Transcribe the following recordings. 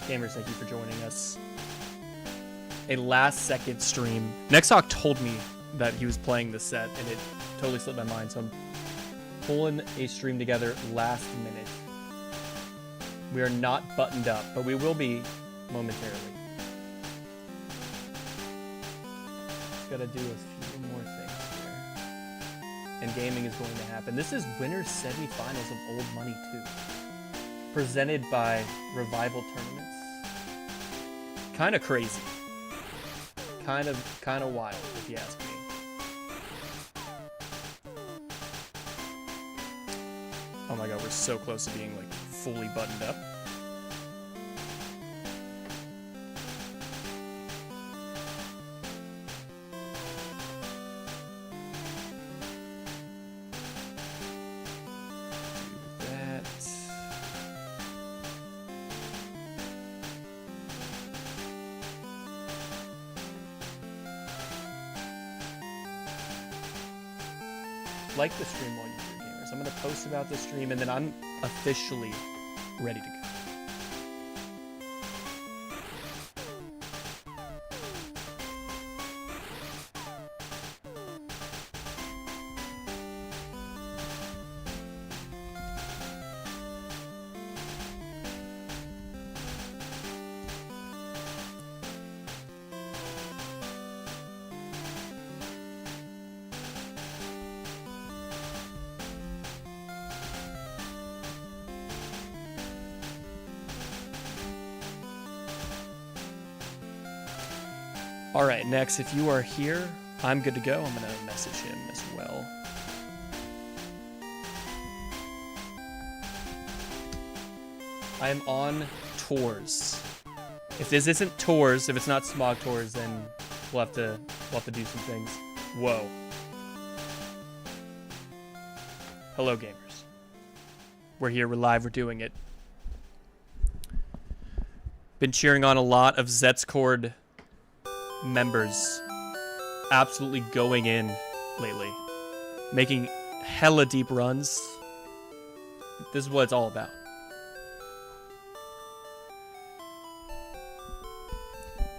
Gamers, thank you for joining us. A last-second stream. knexhawk told me that he was playing this set, and it totally slipped my mind, so I'm pulling a stream together last minute. We are not buttoned up, but we will be momentarily. Just gotta do a few more things here. And gaming is going to happen. This is winners semifinals of Old Money 2. Presented by Revival Tournaments. Kind of crazy. Kind of wild, if you ask me. Oh my god, we're so close to being like fully buttoned up. Do that. Like the stream while you do. I'm going to post about this stream, and then I'm officially ready to go. Alright, next, if you are here, I'm good to go. I'm going to message him as well. I am on tours. If this isn't tours, if it's not smog tours, then we'll have to do some things. Whoa. Hello, gamers. We're here, we're live, we're doing it. Been cheering on a lot of Zetscord members absolutely going in lately, making hella deep runs. This is what it's all about.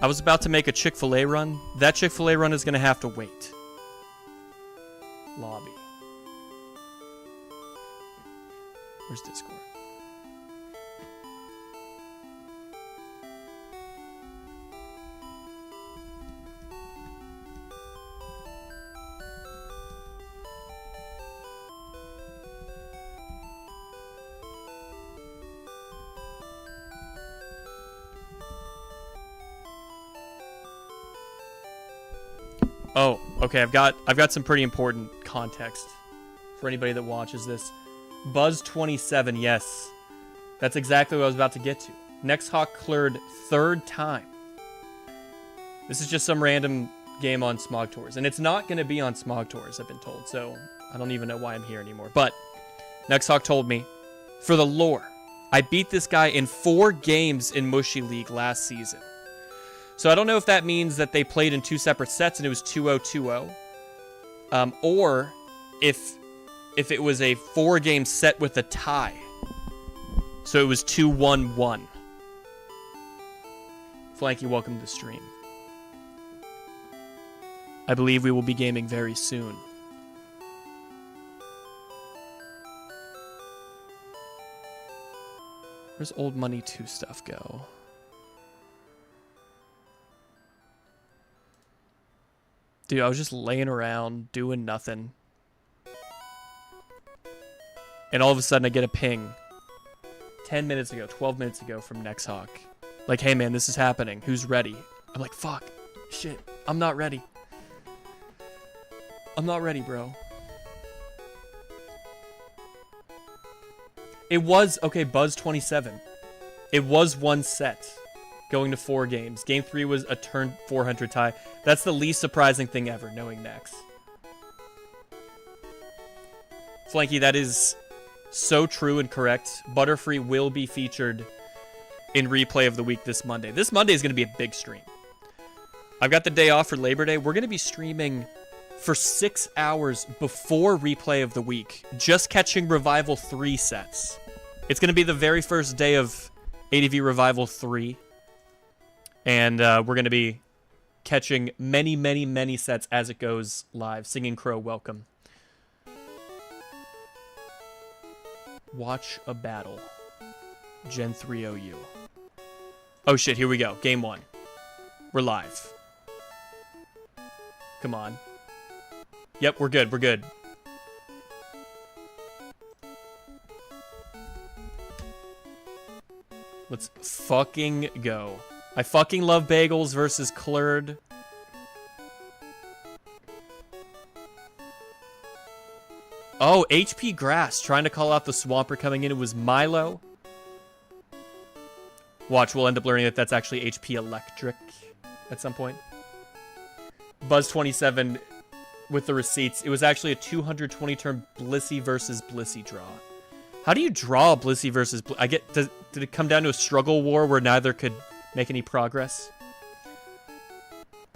I was about to make a Chick-fil-A run. That Chick-fil-A run is gonna have to wait. Lobby. Where's Discord? Oh, okay, I've got some pretty important context for anybody that watches this. Buzz27, yes. That's exactly what I was about to get to. knexhawk klird third time. This is just some random game on Smog Tours. And it's not going to be on Smog Tours, I've been told. So I don't even know why I'm here anymore. But knexhawk told me, for the lore, I beat this guy in 4 games in Mushy League last season. So I don't know if that means that they played in 2 separate sets and it was 2-0-2-0. Or if it was a 4-game set with a tie. So it was 2-1-1. Flanky, welcome to the stream. I believe we will be gaming very soon. Where's Old Money 2 stuff go? Dude, I was just laying around, doing nothing. And all of a sudden I get a ping. 10 minutes ago, 12 minutes ago from knexhawk. Like, hey man, this is happening. Who's ready? I'm like, fuck. Shit. I'm not ready. I'm not ready, bro. It was, okay, Buzz27. It was 1 set. Going to 4 games. Game 3 was a turn 400 tie. That's the least surprising thing ever, knowing Nex. Flanky, that is so true and correct. Butterfree will be featured in Replay of the Week this Monday. This Monday is going to be a big stream. I've got the day off for Labor Day. We're going to be streaming for 6 hours before Replay of the Week, just catching Revival 3 sets. It's going to be the very first day of ADV Revival 3. And we're going to be catching many, many, many sets as it goes live. Singing Crow, welcome. Watch a battle. Gen 3 OU. Oh shit, here we go. Game 1. We're live. Come on. Yep, we're good, we're good. Let's fucking go. I fucking love bagels versus klird. Oh, HP Grass trying to call out the Swampert coming in. It was Milo. Watch, we'll end up learning that that's actually HP Electric at some point. Buzz27 with the receipts. It was actually a 220-turn Blissey versus Blissey draw. How do you draw a Blissey versus Blissey? Did it come down to a struggle war where neither could make any progress?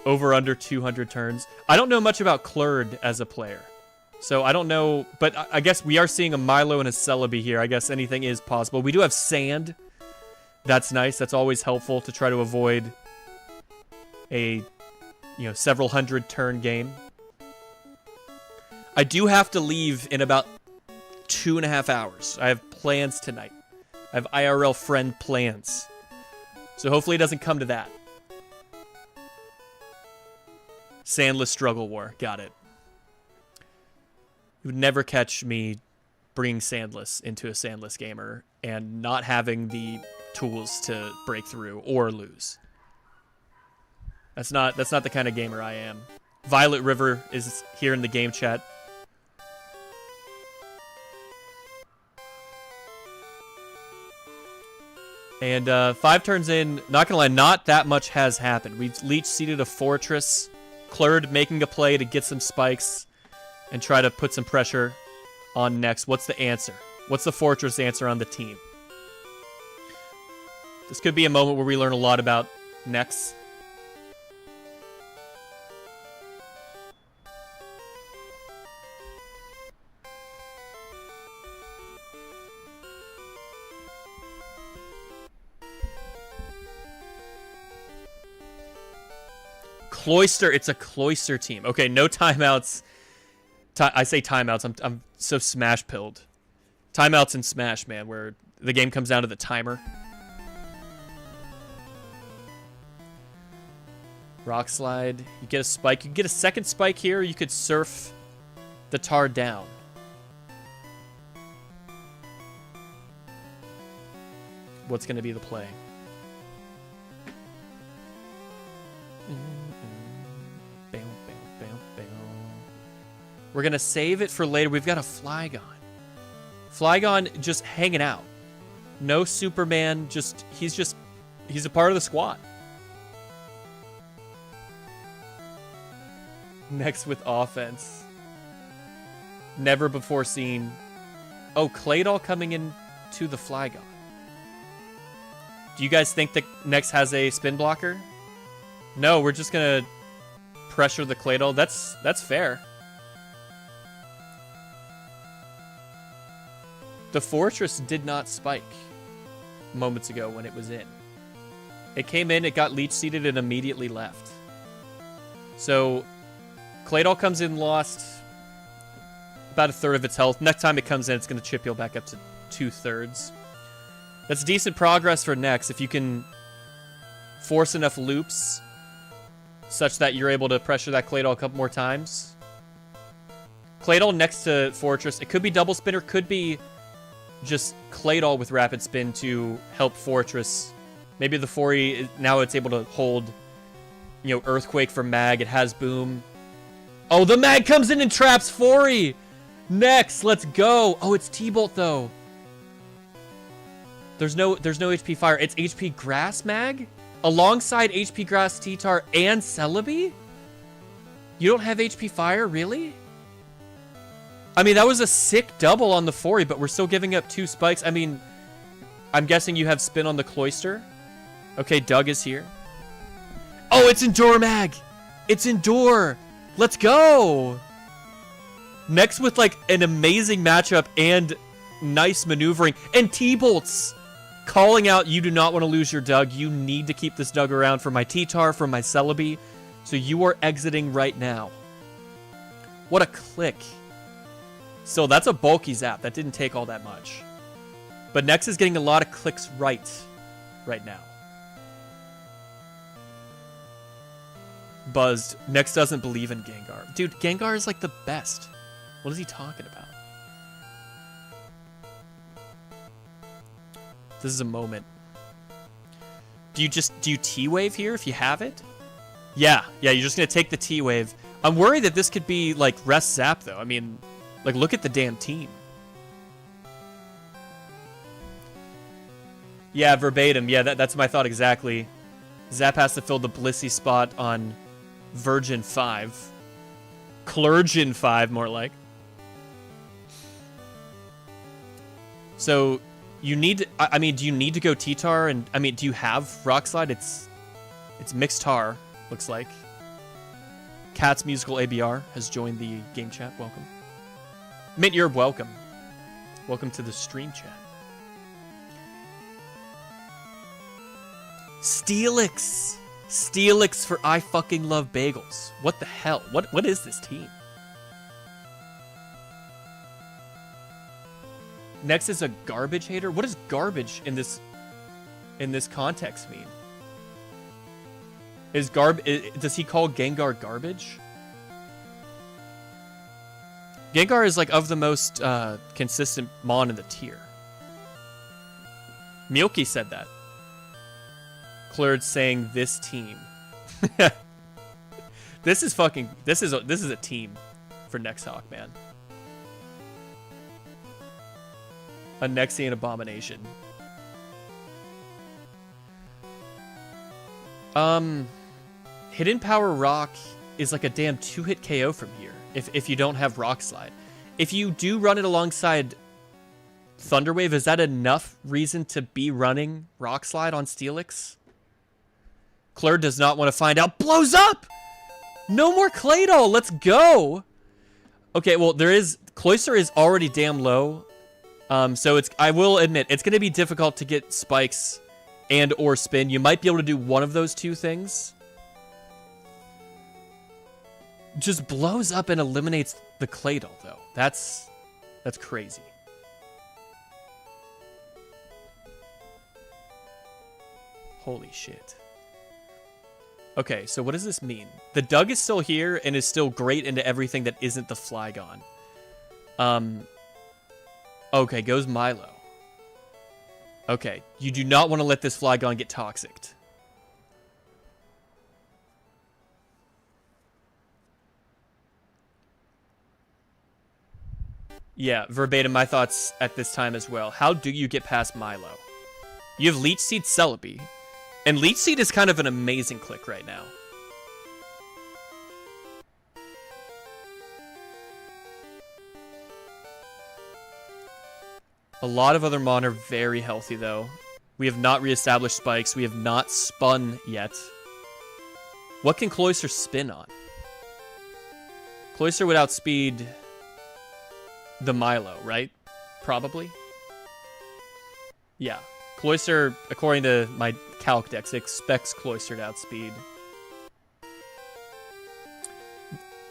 Over under 200 turns. I don't know much about klird as a player. So I don't know, but I guess we are seeing a Milo and a Celebi here. I guess anything is possible. We do have sand. That's nice. That's always helpful to try to avoid a, several hundred turn game. I do have to leave in about 2.5 hours. I have plans tonight. I have IRL friend plans. So hopefully it doesn't come to that. Sandless struggle war. Got it. You would never catch me bringing Sandless into a Sandless gamer and not having the tools to break through or lose. That's not the kind of gamer I am. Violet River is here in the game chat. And 5 turns in, not gonna lie, not that much has happened. We've leech seeded a Fortress. klird making a play to get some spikes and try to put some pressure on Nex. What's the answer? What's the Fortress answer on the team? This could be a moment where we learn a lot about Nex. Cloister, it's a Cloister team. Okay, no timeouts. I say timeouts. I'm so Smash pilled. Timeouts in Smash, man, where the game comes down to the timer. Rock slide. You get a spike. You can get a second spike here. Or you could surf the tar down. What's going to be the play? We're going to save it for later. We've got a Flygon. Flygon just hanging out. No Superman. He's a part of the squad. Next with offense. Never before seen. Oh, Claydol coming in to the Flygon. Do you guys think that Nex has a spin blocker? No, we're just going to pressure the Claydol. That's fair. The Fortress did not spike moments ago when it was in. It came in, it got leech seeded, and immediately left. So, Claydol comes in, lost about 1/3 of its health. Next time it comes in, it's going to chip heal back up to 2/3. That's decent progress for Nex if you can force enough loops such that you're able to pressure that Claydol a couple more times. Claydol next to Fortress. It could be double spinner, could be just Claydol with rapid spin to help Fortress. Maybe the Fori, now it's able to hold, Earthquake for Mag. It has Boom. Oh, the Mag comes in and traps Fori! Next, let's go! Oh, it's T-Bolt, though. There's no HP Fire. It's HP Grass Mag? Alongside HP Grass T-Tar and Celebi? You don't have HP Fire? Really? I mean, that was a sick double on the Fori, but we're still giving up 2 spikes. I mean, I'm guessing you have spin on the Cloister. Okay, Doug is here. Oh, it's Endure Mag! It's Endure! Let's go! Next with, an amazing matchup and nice maneuvering. And T-Bolts! Calling out, you do not want to lose your Doug. You need to keep this Doug around for my T-Tar, for my Celebi. So you are exiting right now. What a click. So that's a bulky zap. That didn't take all that much. But Nex is getting a lot of clicks right now. Buzzed. Nex doesn't believe in Gengar. Dude, Gengar is like the best. What is he talking about? This is a moment. Do you T-Wave here if you have it? Yeah, you're just gonna take the T-Wave. I'm worried that this could be like rest zap though. I mean, like look at the damn team. Yeah, verbatim. Yeah, that's my thought exactly. Zap has to fill the Blissey spot on Virgin 5. Clergin 5, more like. So... You need to, I mean, do you need to go T-Tar? And, I mean, do you have Rock Slide? It's mixed tar, looks like. Cat's Musical ABR has joined the game chat. Welcome. Mint, you're welcome. Welcome to the stream chat. Steelix! Steelix for I fucking love bagels. What the hell? What is this team? Next is a garbage hater. What does garbage in this context mean? Does he call Gengar garbage? Gengar is like of the most consistent mon in the tier. Milky said that. Klird saying this team. This is a team for knexhawk, man. A Nexian abomination. Hidden Power Rock is like a damn 2-hit KO from here, if you don't have Rock Slide. If you do run it alongside Thunder Wave, is that enough reason to be running Rock Slide on Steelix? Klird does not want to find out. Blows up! No more Claydol, let's go! Okay, well, Cloyster is already damn low. So I will admit, it's going to be difficult to get spikes and or spin. You might be able to do one of those two things. Just blows up and eliminates the Claydol, though. That's crazy. Holy shit. Okay, so what does this mean? The Doug is still here and is still great into everything that isn't the Flygon. Okay, goes Milo. Okay, you do not want to let this Flygon get toxicked. Yeah, verbatim, my thoughts at this time as well. How do you get past Milo? You have Leech Seed Celebi, and Leech Seed is kind of an amazing click right now. A lot of other Mon are very healthy, though. We have not reestablished spikes. We have not spun yet. What can Cloyster spin on? Cloyster would outspeed the Milo, right? Probably. Yeah. Cloyster, according to my calc decks, expects Cloyster to outspeed.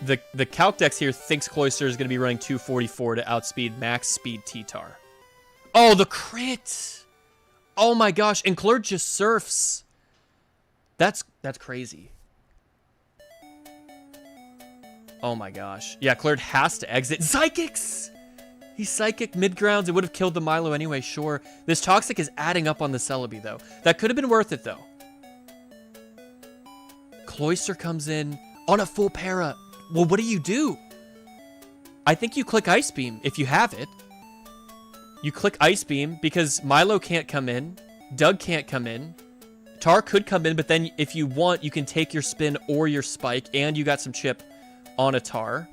The calc decks here thinks Cloyster is going to be running 244 to outspeed max speed T-Tar. Oh, the crit! Oh my gosh, and Klird just surfs. That's crazy. Oh my gosh. Yeah, Klird has to exit. Psychics! He's Psychic mid-grounds. It would have killed the Milo anyway, sure. This Toxic is adding up on the Celebi, though. That could have been worth it, though. Cloyster comes in on a full para. Well, what do? I think you click Ice Beam if you have it. You click Ice Beam because Milo can't come in. Doug can't come in. Tar could come in, but then if you want, you can take your spin or your spike, and you got some chip on a Tar.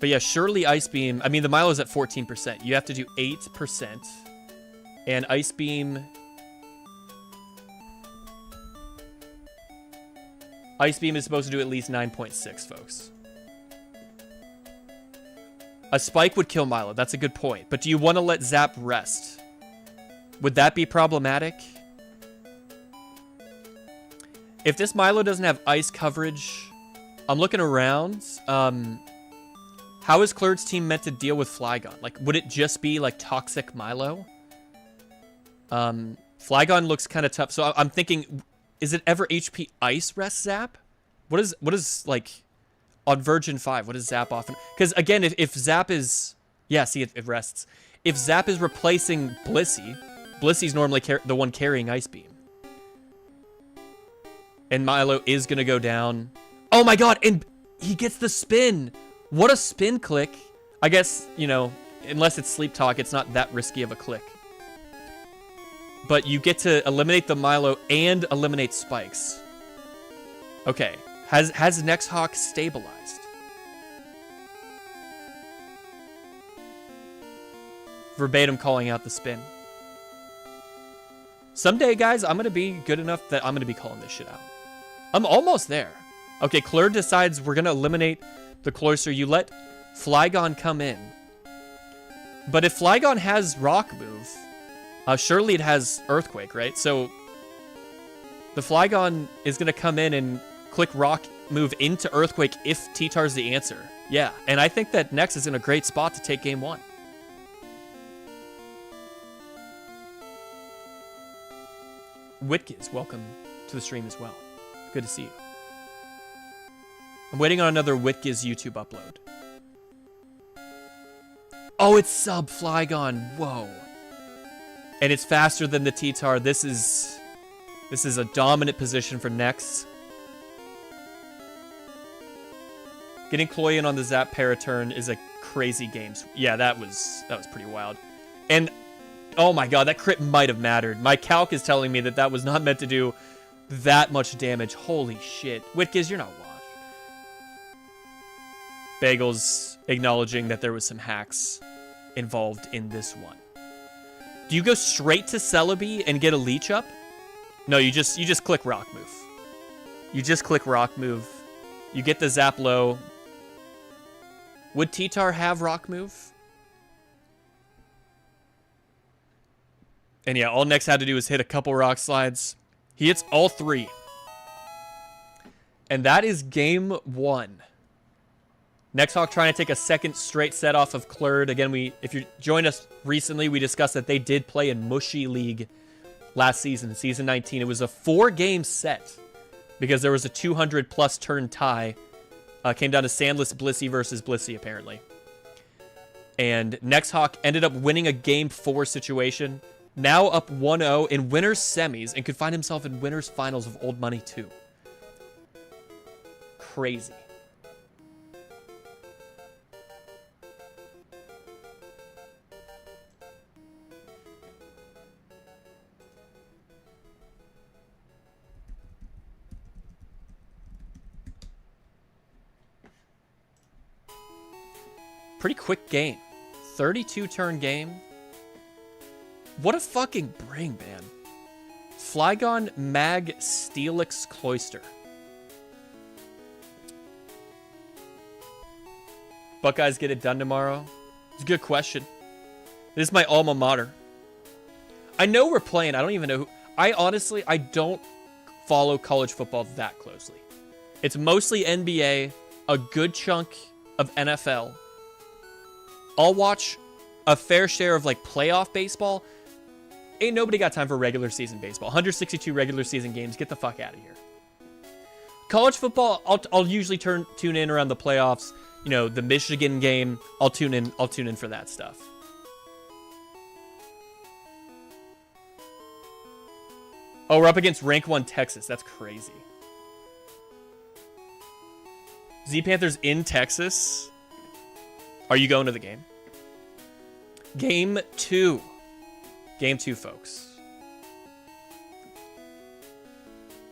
But yeah, surely Ice Beam... I mean, the Milo's at 14%. You have to do 8%. And Ice Beam... Ice Beam is supposed to do at least 9.6, folks. A spike would kill Milo. That's a good point. But do you want to let Zap rest? Would that be problematic? If this Milo doesn't have ice coverage, I'm looking around. How is Klird's team meant to deal with Flygon? Like, would it just be like toxic Milo? Flygon looks kind of tough. So I'm thinking, is it ever HP Ice Rest Zap? What is like on Virgin 5? What is Zap often? Because again, if Zap is, yeah, see it rests. If Zap is replacing Blissey, Blissey's normally the one carrying Ice Beam, and Milo is gonna go down. Oh my god! And he gets the spin. What a spin click! I guess, you know, unless it's Sleep Talk, it's not that risky of a click. But you get to eliminate the Milo and eliminate spikes. Okay. Has knexhawk stabilized? Verbatim calling out the spin. Someday, guys, I'm going to be good enough that I'm going to be calling this shit out. I'm almost there. Okay, Klird decides we're going to eliminate the cloister. You let Flygon come in. But if Flygon has Rock Move, surely it has Earthquake, right? So the Flygon is going to come in and click Rock Move into Earthquake if T-Tar's the answer. Yeah, and I think that Nex is in a great spot to take game 1. Witkiz, welcome to the stream as well. Good to see you. I'm waiting on another Witkiz YouTube upload. Oh, it's sub Flygon. Whoa. And it's faster than the T-Tar. This is a dominant position for Nex. Getting Cloyan on the Zap Paraturn is a crazy game. Yeah, that was pretty wild. And oh my god, that crit might have mattered. My calc is telling me that that was not meant to do that much damage. Holy shit. Witkiz, you're not washed. Bagels acknowledging that there was some hacks involved in this one. Do you go straight to Celebi and get a leech up? No, you just click Rock Move. You just click Rock Move. You get the Zap low. Would T-Tar have Rock Move? And yeah, all Nex had to do was hit a couple rock slides. He hits all 3. And that is game 1. Nexhawk trying to take a second straight set off of Klird. Again, if you joined us recently, we discussed that they did play in Mushy League last season, season 19. It was a 4-game set because there was a 200-plus turn tie. Came down to Sandless Blissey versus Blissey, apparently. And Nexhawk ended up winning a game 4 situation. Now up 1-0 in winners semis and could find himself in winners finals of Old Money 2. Crazy. Pretty quick game. 32-turn game. What a fucking bring, man. Flygon, Mag, Steelix, Cloister. Buckeyes get it done tomorrow? It's a good question. This is my alma mater. I know we're playing. I don't even know who. I don't follow college football that closely. It's mostly NBA, a good chunk of NFL. I'll watch a fair share of like playoff baseball. Ain't nobody got time for regular season baseball. 162 regular season games. Get the fuck out of here. College football, I'll usually tune in around the playoffs. You know, the Michigan game. I'll tune in for that stuff. Oh, we're up against rank 1 Texas. That's crazy. Z Panthers in Texas. Are you going to the game? Game 2. Game 2, folks.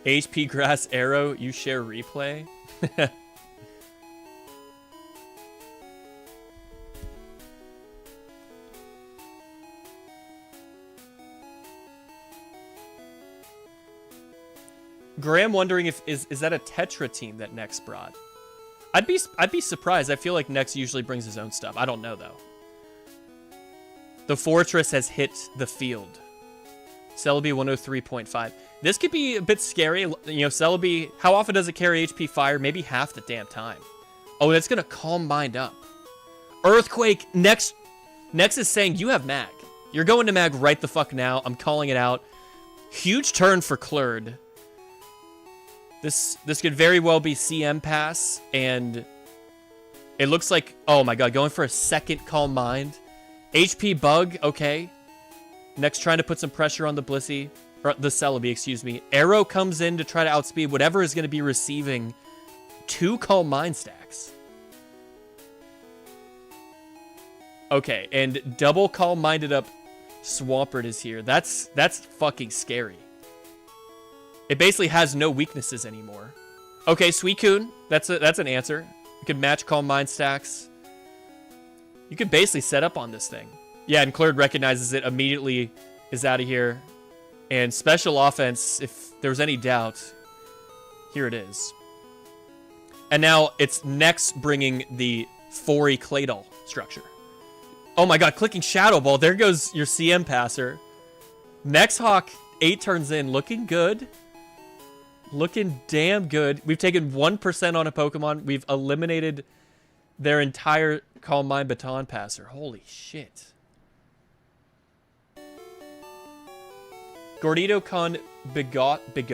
HP Grass Arrow, you share replay? Graham wondering if is that a Tetra team that Nex brought? I'd be surprised. I feel like Nex usually brings his own stuff. I don't know though. The fortress has hit the field. Celebi 103.5. This could be a bit scary. You know, Celebi, how often does it carry HP fire? Maybe half the damn time. Oh, that's gonna calm mind up. Earthquake. Nex is saying you have mag. You're going to mag right the fuck now. I'm calling it out. Huge turn for klird. This could very well be CM pass, and it looks like, oh my god, going for a second calm mind. HP bug, okay. Next, trying to put some pressure on the Blissey, or the Celebi, excuse me. Arrow comes in to try to outspeed whatever is going to be receiving 2 calm mind stacks. Okay, and double calm minded up Swampert is here. That's fucking scary. It basically has no weaknesses anymore. Okay, Suicune, that's an answer. You could match calm mind stacks. You could basically set up on this thing. Yeah, and klird recognizes it, immediately is out of here. And special offense, if there was any doubt, here it is. And now it's Nex bringing the 4E Claydol structure. Oh my god, clicking Shadow Ball. There goes your CM passer. Knexhawk, 8 turns in, looking good. Looking damn good. We've taken 1% on a Pokemon. We've eliminated their entire Calm Mind Baton Passer. Holy shit. Gordito con Bigote?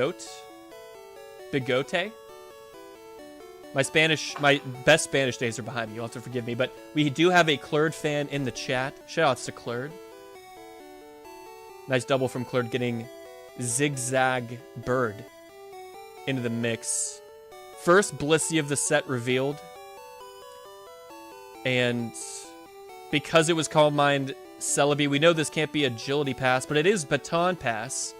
My best Spanish days are behind me. You'll have to forgive me. But we do have a klird fan in the chat. Shoutouts to klird. Nice double from klird, getting Zigzag Bird into the mix. First Blissey of the set revealed. And because it was Calm Mind Celebi, we know this can't be Agility Pass, but it is Baton Pass.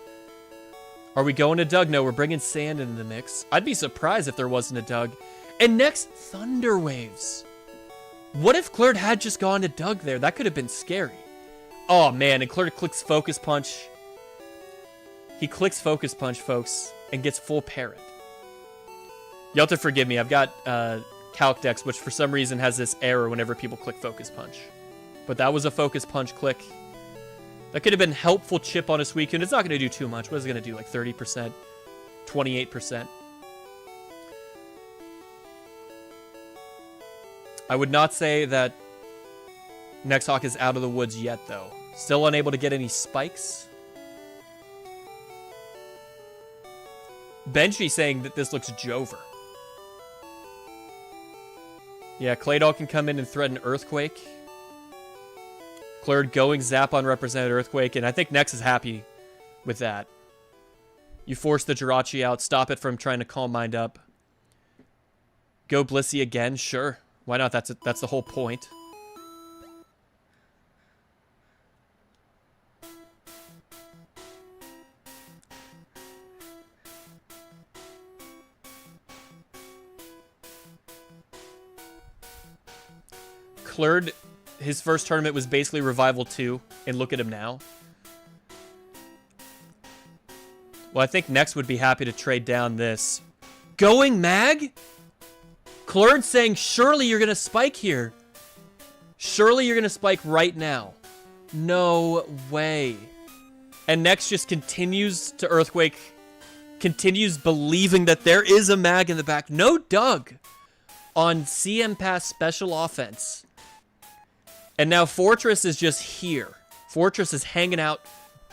Are we going to Doug? No, we're bringing Sand into the mix. I'd be surprised if there wasn't a Doug. And next, Thunder Waves. What if klird had just gone to Doug there? That could have been scary. Oh, man, and klird clicks Focus Punch. He clicks Focus Punch, folks, and gets full Parrot. You'll have to forgive me. I've got Calc Dex, which for some reason has this error whenever people click Focus Punch. But that was a Focus Punch click. That could have been helpful chip on a Suicune. It's not going to do too much. What is it going to do? Like 30%? 28%? I would not say that Knexhawk is out of the woods yet, though. Still unable to get any spikes. Benji saying that this looks Jover. Yeah, Claydol can come in and threaten Earthquake. klird going Zap on represented Earthquake, and I think Nex is happy with that. You force the Jirachi out, stop it from trying to Calm Mind up. Go Blissey again, sure. Why not? That's the whole point. klird, his first tournament was basically Revival 2, and look at him now. Well, I think Nex would be happy to trade down this. Going Mag? klird saying, surely you're going to spike here. Surely you're going to spike right now. No way. And Nex just continues to Earthquake. Continues believing that there is a Mag in the back. No Doug on CM Pass special offense. And now Fortress is just here. Fortress is hanging out.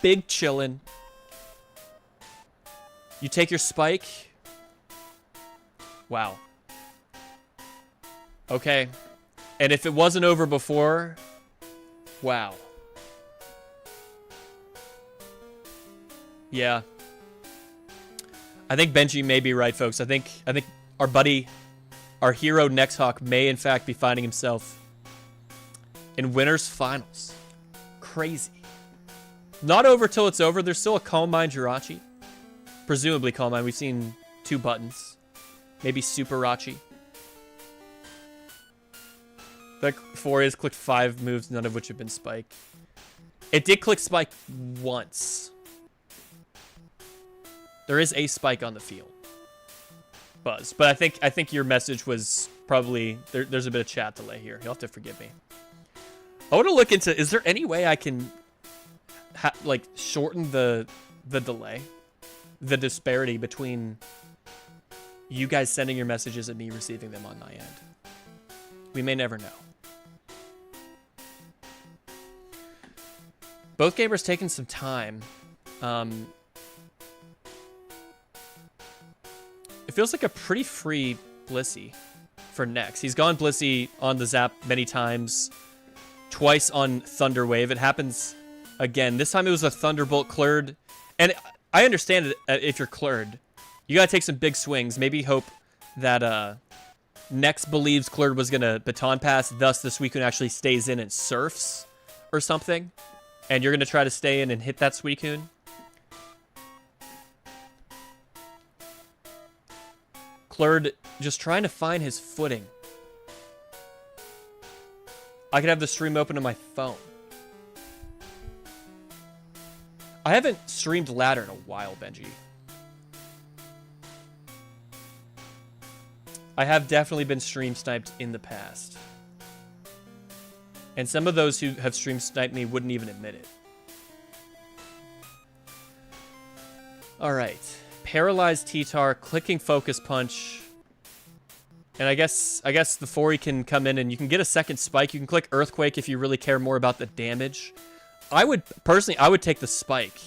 Big chillin'. You take your spike. Wow. Okay. And if it wasn't over before, wow. Yeah. I think Benji may be right, folks. I think our buddy, our hero Knexhawk may in fact be finding himself in winners finals. Crazy. Not over till it's over. There's still a Calm Mind Jirachi. Presumably Calm Mind. We've seen 2 buttons. Maybe Super Rachi. The 4 is clicked 5 moves, none of which have been Spike. It did click Spike once. There is a Spike on the field. Buzz. But I think your message was probably there's a bit of chat delay here. You'll have to forgive me. I want to look into, is there any way I can like shorten the delay, the disparity between you guys sending your messages and me receiving them on my end? We may never know. Both gamers taking some time. It feels like a pretty free Blissey for Nex. He's gone Blissey on the Zap many times. Twice on Thunderwave. It happens again. This time it was a Thunderbolt klird. And I understand it if you're klird. You gotta take some big swings. Maybe hope that Nex believes klird was gonna baton pass. Thus, the Suicune actually stays in and surfs or something. And you're gonna try to stay in and hit that Suicune. Klird just trying to find his footing. I could have the stream open on my phone. I haven't streamed ladder in a while, Benji. I have definitely been stream sniped in the past. And some of those who have stream sniped me wouldn't even admit it. Alright. Paralyzed T-Tar, clicking Focus Punch. And I guess the Fori can come in and you can get a second spike. You can click Earthquake if you really care more about the damage. I would take the spike.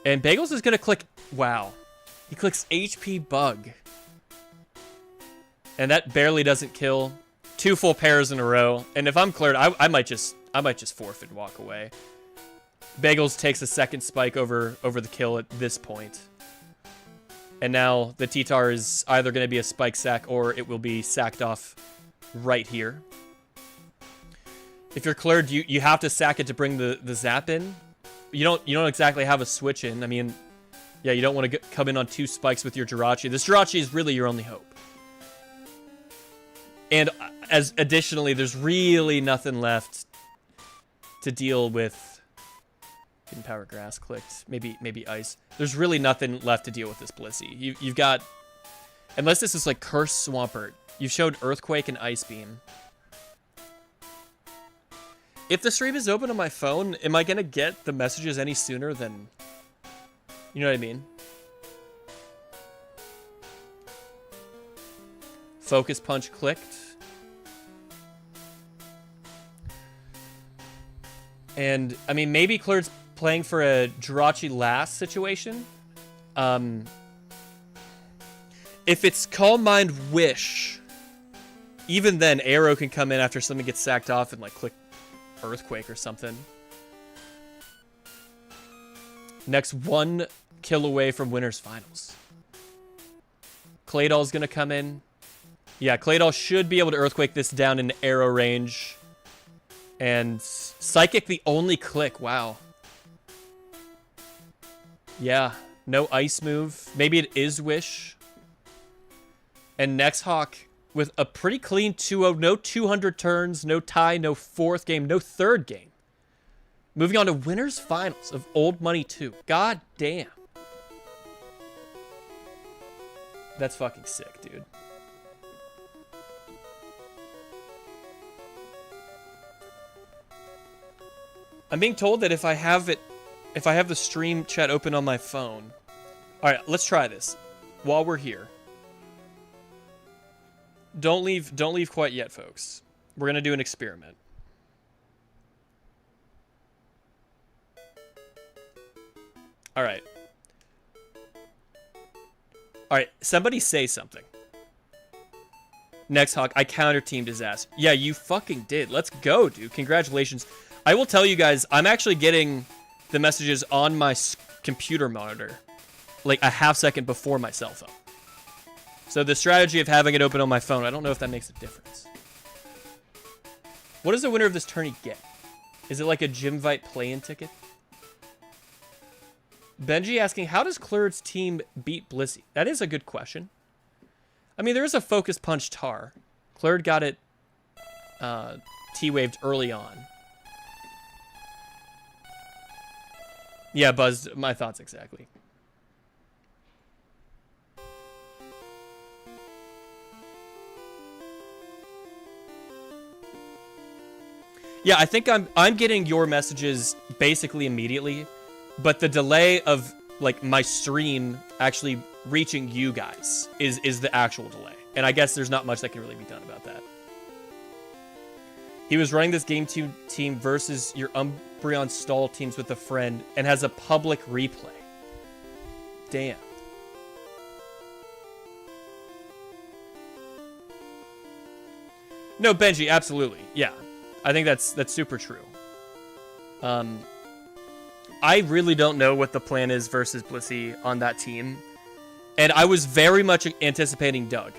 And Bagels is going to click... Wow. He clicks HP Bug. And that barely doesn't kill. 2 full pairs in a row. And if I'm cleared, I might just forfeit and walk away. Bagels takes a second spike over the kill at this point. And now the T-Tar is either going to be a spike sack or it will be sacked off right here. If you're cleared, you have to sack it to bring the zap in. You don't exactly have a switch in. I mean, yeah, you don't want to come in on 2 spikes with your Jirachi. This Jirachi is really your only hope. And as additionally, there's really nothing left to deal with. Hidden Power Grass clicked. Maybe Ice. There's really nothing left to deal with this Blissey. You've got, unless this is like Curse Swampert, you've showed Earthquake and Ice Beam. If the stream is open on my phone, am I gonna get the messages any sooner than, you know what I mean? Focus Punch clicked. And, I mean, maybe Klird's playing for a Jirachi last situation. If it's Calm Mind Wish, even then, Arrow can come in after something gets sacked off and, like, click Earthquake or something. Next, 1 kill away from Winners Finals. Claydol's gonna come in. Yeah, Claydol should be able to Earthquake this down in arrow range. And Psychic the only click. Wow. Yeah, no ice move. Maybe it is Wish. And knexhawk with a pretty clean 2-0. No 200 turns, no tie, no 4th game, no 3rd game. Moving on to Winners Finals of Old Money 2. God damn. That's fucking sick, dude. I'm being told that if I have the stream chat open on my phone. All right, let's try this while we're here. Don't leave quite yet, folks. We're going to do an experiment. All right. All right, somebody say something. knexhawk, I counter-teamed his ass. Yeah, you fucking did. Let's go, dude. Congratulations. I will tell you guys, I'm actually getting the messages on my computer monitor like a half second before my cell phone. So the strategy of having it open on my phone, I don't know if that makes a difference. What does the winner of this tourney get? Is it like a Gymvite play-in ticket? Benji asking, how does Klird's team beat Blissey? That is a good question. I mean, there is a Focus Punch Tar. Klird got it T-waved early on. Yeah, Buzz, my thoughts exactly. Yeah, I think I'm getting your messages basically immediately, but the delay of like my stream actually reaching you guys is the actual delay. And I guess there's not much that can really be done about that. He was running this game team versus your Umbreon stall teams with a friend and has a public replay. Damn. No, Benji, absolutely. Yeah. I think that's super true. I really don't know what the plan is versus Blissey on that team. And I was very much anticipating Doug.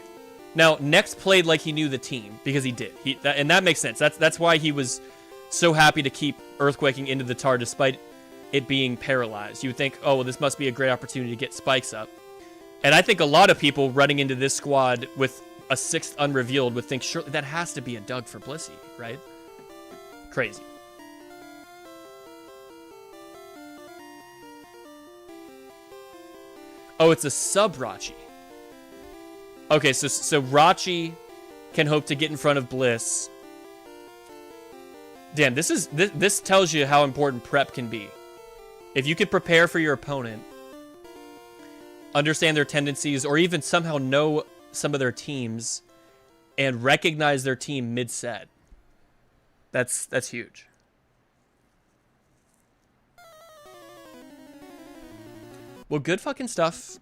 Now, Nex played like he knew the team, because he did. And that makes sense. That's why he was so happy to keep Earthquaking into the tar despite it being paralyzed. You would think, oh, well, this must be a great opportunity to get spikes up. And I think a lot of people running into this squad with a 6th unrevealed would think, surely that has to be a Doug for Blissey, right? Crazy. Oh, it's a sub Rachi. Okay, so Rachi can hope to get in front of Bliss. Damn, this tells you how important prep can be. If you could prepare for your opponent, understand their tendencies, or even somehow know some of their teams, and recognize their team mid-set, that's huge. Well, good fucking stuff.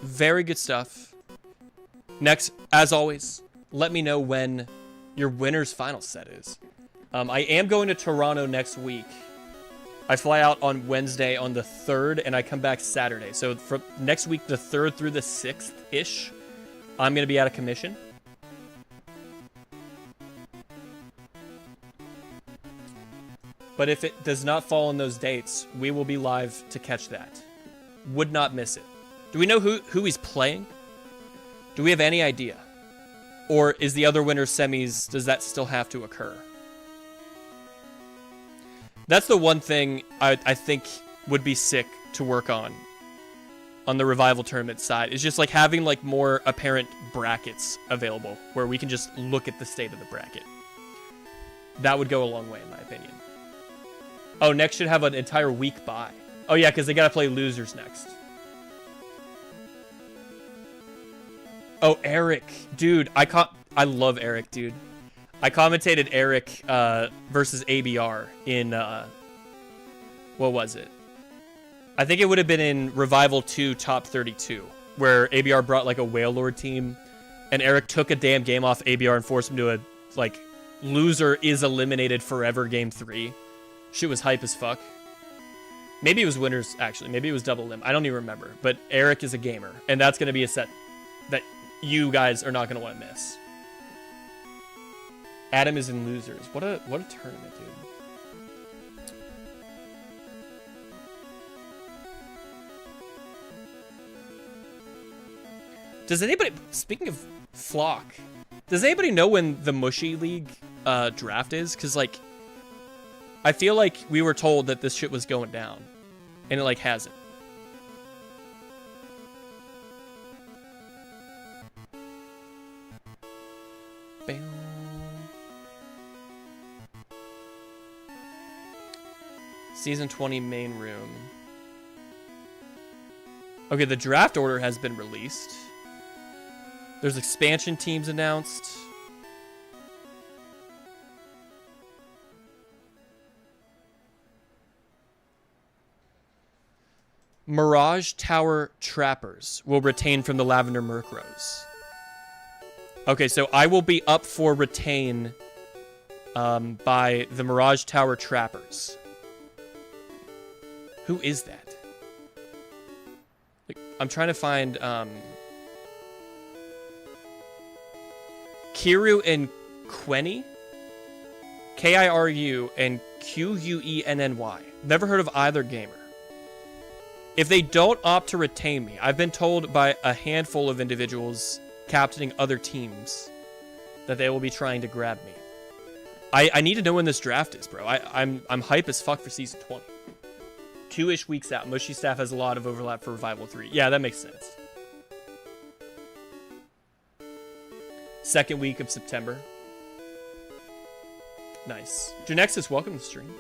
Very good stuff. Next, as always, let me know when your winner's final set is. I am going to Toronto next week. I fly out on Wednesday on the 3rd, and I come back Saturday. So from next week, the 3rd through the 6th-ish, I'm going to be out of commission. But if it does not fall on those dates, we will be live to catch that. Would not miss it. Do we know who he's playing? Do we have any idea? Or is the other winner's semis, does that still have to occur? That's the one thing I think would be sick to work on the Revival Tournament side. Is just like having like more apparent brackets available where we can just look at the state of the bracket. That would go a long way in my opinion. Oh, next should have an entire week bye. Oh yeah, because they gotta play losers next. Oh, Eric. Dude, I love Eric, dude. I commentated Eric versus ABR in, what was it? I think it would have been in Revival 2 Top 32, where ABR brought like a Whale Lord team, and Eric took a damn game off ABR and forced him to a, like, loser is eliminated forever game 3. Shit was hype as fuck. Maybe it was winners, actually. Maybe it was double limb. I don't even remember. But Eric is a gamer, and that's going to be a set that you guys are not going to want to miss. Adam is in losers. What a tournament, dude. Does anybody, speaking of Flock, does anybody know when the Mushy League draft is? Because, like, I feel like we were told that this shit was going down, and it, like, hasn't. Bam. Season 20 main room. Okay, the draft order has been released. There's expansion teams announced. Mirage Tower Trappers will retain from the Lavender Murkrows. Okay, so I will be up for retain by the Mirage Tower Trappers. Who is that? Like, I'm trying to find Kiru and Quenny? Kiru and Quenny. Never heard of either gamer. If they don't opt to retain me, I've been told by a handful of individuals captaining other teams that they will be trying to grab me. I need to know when this draft is, bro. I'm hype as fuck for Season 20. 2-ish weeks out. Mushy Staff has a lot of overlap for Revival 3. Yeah, that makes sense. Second week of September. Nice. Genexus, welcome to the stream.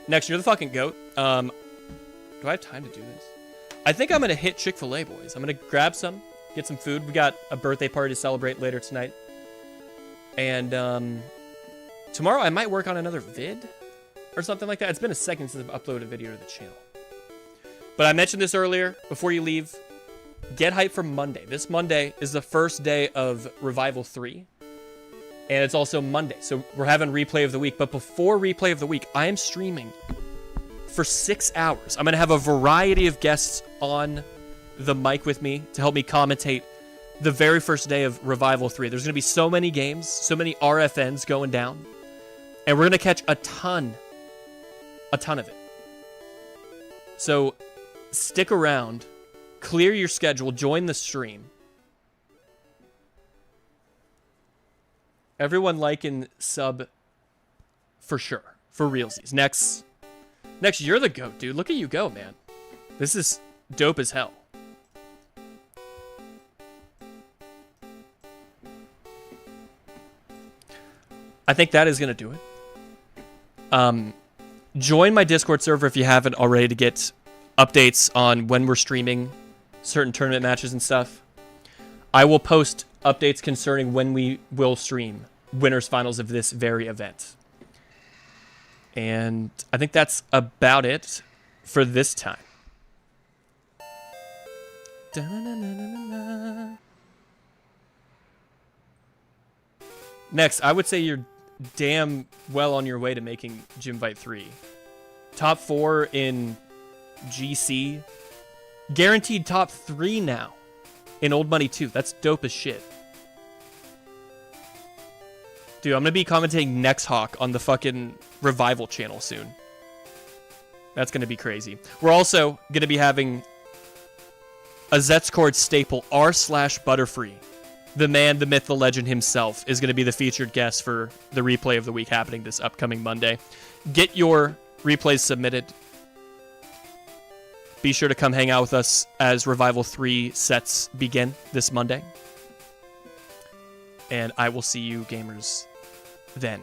Next, you're the fucking goat. Do I have time to do this? I think I'm gonna hit Chick-fil-A, boys. I'm gonna grab some, get some food. We got a birthday party to celebrate later tonight. And tomorrow I might work on another vid or something like that. It's been a second since I've uploaded a video to the channel. But I mentioned this earlier, before you leave, get hyped for Monday. This Monday is the first day of Revival 3. And it's also Monday, so we're having Replay of the Week. But before Replay of the Week, I am streaming for 6 hours. I'm going to have a variety of guests on the mic with me to help me commentate the very first day of Revival 3. There's going to be so many games, so many RFNs going down. And we're going to catch a ton of it. So stick around, clear your schedule, join the stream. Everyone like and sub for sure, for realsies. Next, you're the GOAT, dude. Look at you go, man. This is dope as hell. I think that is going to do it. Join my Discord server if you haven't already to get updates on when we're streaming certain tournament matches and stuff. I will post updates concerning when we will stream winners finals of this very event. And I think that's about it for this time. Next, I would say you're damn well on your way to making Gymvite 3. Top 4 in GC. Guaranteed top 3 now in Old Money 2. That's dope as shit. Dude, I'm going to be commentating knexhawk on the fucking Revival channel soon. That's going to be crazy. We're also going to be having a Zetscord staple, r/Butterfree. The man, the myth, the legend himself is going to be the featured guest for the Replay of the Week happening this upcoming Monday. Get your replays submitted. Be sure to come hang out with us as Revival 3 sets begin this Monday. And I will see you gamers then.